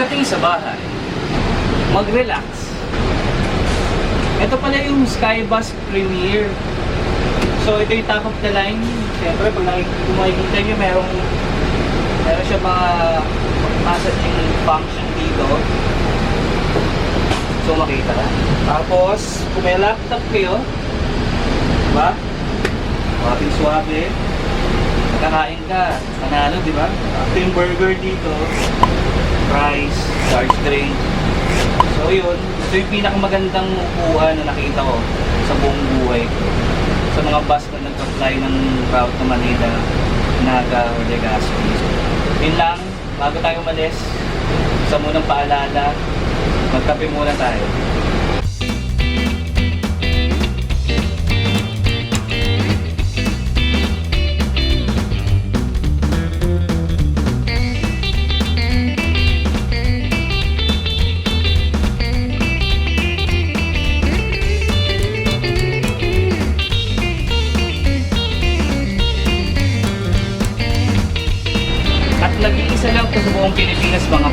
Pagdating sa bahay, mag-relax. Ito pala yung Skybus Premier. So ito yung top of the line. Siyempre pag makikita nyo, meron siya mga massaging function dito. So makita ka. Tapos kung may laptop kayo, diba? Suwabe-suwabe. Kakain ka, panalo, diba? Ito yung burger dito. Fries, large drink. So yun, ito yung pinakamagandang upuan na nakita ko sa buong buhay ko. Sa mga bus na nag-apply ng route na Manila, Naga o Legazpi. Yun lang, bago tayo umalis, sa munang paalala, magkape muna tayo. Nag-iisa lang ito sa buong Pilipinas mga